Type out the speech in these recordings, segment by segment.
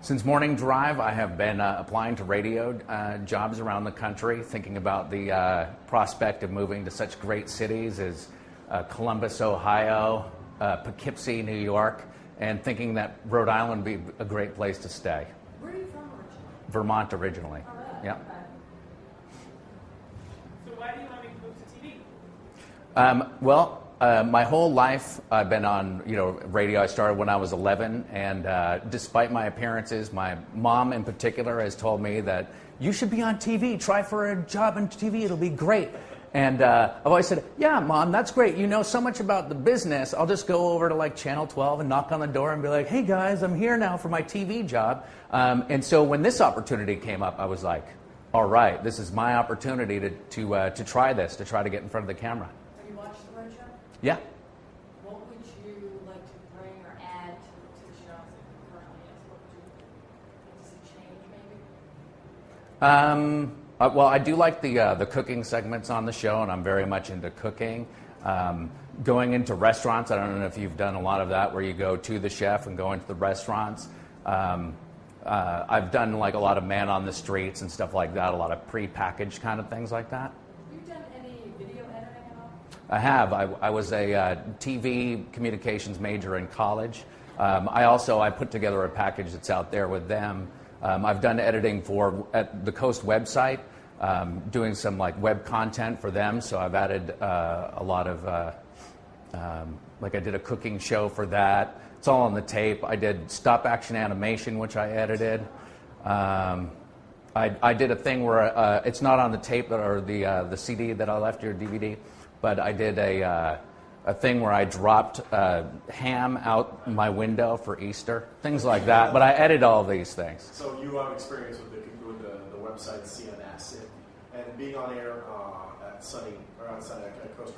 Since morning drive, I have been applying to radio jobs around the country, thinking about the prospect of moving to such great cities as Columbus, Ohio, Poughkeepsie, New York, and thinking that Rhode Island would be a great place to stay. Where are you from originally? Vermont originally. Oh, really? Yeah. Okay. So why do you want to move to TV? Well, my whole life I've been on, radio. I started when I was 11, and despite my appearances, my mom in particular has told me that you should be on TV. Try for a job on TV; it'll be great. And I've always said, "Yeah, Mom, that's great. You know so much about the business. I'll just go over to like Channel 12 and knock on the door and be like, hey guys, I'm here now for my TV job." And so when this opportunity came up, I was like, "All right, this is my opportunity to try this, to try to get in front of the camera." Have you watched the Red Show? Yeah. What would you like to bring or add to the show as it currently is? What would you like to see change, maybe? Well, I do like the cooking segments on the show, and I'm very much into cooking. Going into restaurants, I don't know if you've done a lot of that, where you go to the chef and go into the restaurants. I've done like a lot of man on the streets and stuff like that, a lot of pre-packaged kind of things like that. Have you done any video editing at all? I have. I was a TV communications major in college. I put together a package that's out there with them. I've done editing at the Coast website, doing some like web content for them. So I've added a lot of, like I did a cooking show for that. It's all on the tape. I did stop action animation, which I edited. I did a thing where it's not on the tape or the CD that I left your DVD, but I did a thing where I dropped ham out my window for Easter, things like that. But I edit all these things. So you have experience with the website CNS, and being on air at Coast,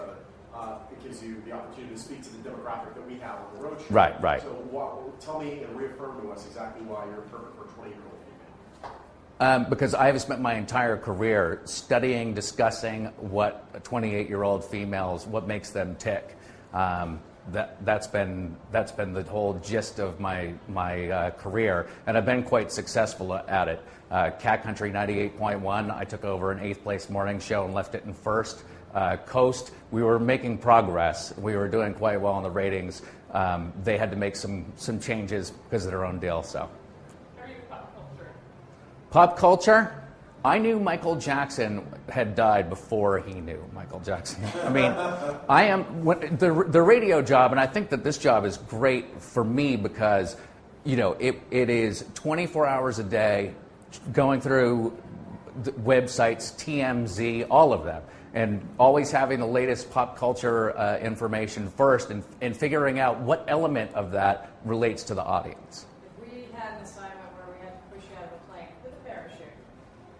it gives you the opportunity to speak to the demographic that we have on the road show. Right. So tell me and reaffirm to us exactly why you're perfect for 20-year-old female. Because I have spent my entire career studying, discussing what 28-year-old females, what makes them tick. That's been the whole gist of my career, and I've been quite successful at it. Cat Country 98.1, I took over an 8th place morning show and left it in 1st. Coast, we were making progress. We were doing quite well in the ratings. They had to make some changes because of their own deal. So. How are you pop culture? Pop culture? I knew Michael Jackson had died before he knew Michael Jackson. I mean, the radio job, and I think that this job is great for me because, it is 24 hours a day going through the websites, TMZ, all of them, and always having the latest pop culture information first and figuring out what element of that relates to the audience. If we had an assignment where we had to push you out of a plane with a parachute,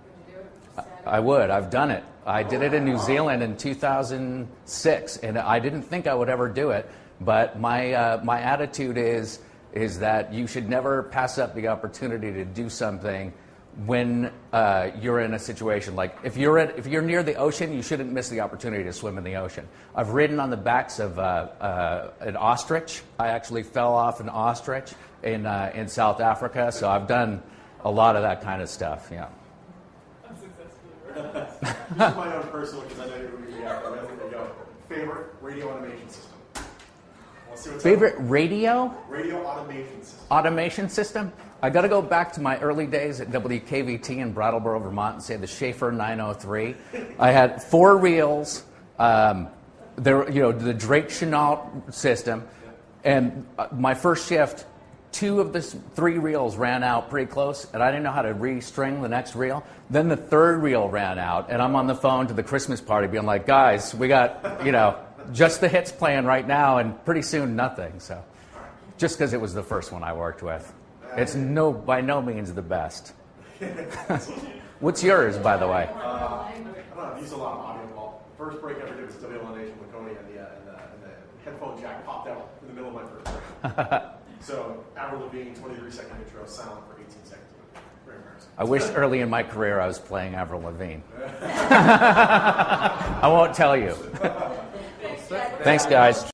would you do it? I would. I've done it. I did it in New Zealand in 2006, and I didn't think I would ever do it. But my attitude is that you should never pass up the opportunity to do something when you're in a situation like if you're near the ocean, you shouldn't miss the opportunity to swim in the ocean. I've ridden on the backs of an ostrich. I actually fell off an ostrich in South Africa, so I've done a lot of that kind of stuff. Yeah. This is my own personal, because I know you're going to be out there. There you go. Favorite radio automation system? Favorite radio? Radio automation system. Automation system? I got to go back to my early days at WKVT in Brattleboro, Vermont, and say the Schaefer 903. I had 4 reels, the Drake Chenault system, and my first shift, 2 of the 3 reels ran out pretty close, and I didn't know how to restring the next reel. Then the 3rd reel ran out, and I'm on the phone to the Christmas party being like, guys, we got, just the hits playing right now, and pretty soon nothing. So, just because it was the first one I worked with. It's by no means the best. What's yours, by the way? I don't know, I've used a lot of audio call. First break I ever did was WL Nation Laconia, and the headphone jack popped out in the middle of my first break. So, Avril Lavigne, 23-second intro, silent for 18 seconds. Very embarrassing. I wish early in my career I was playing Avril Lavigne. I won't tell you. Thanks, guys.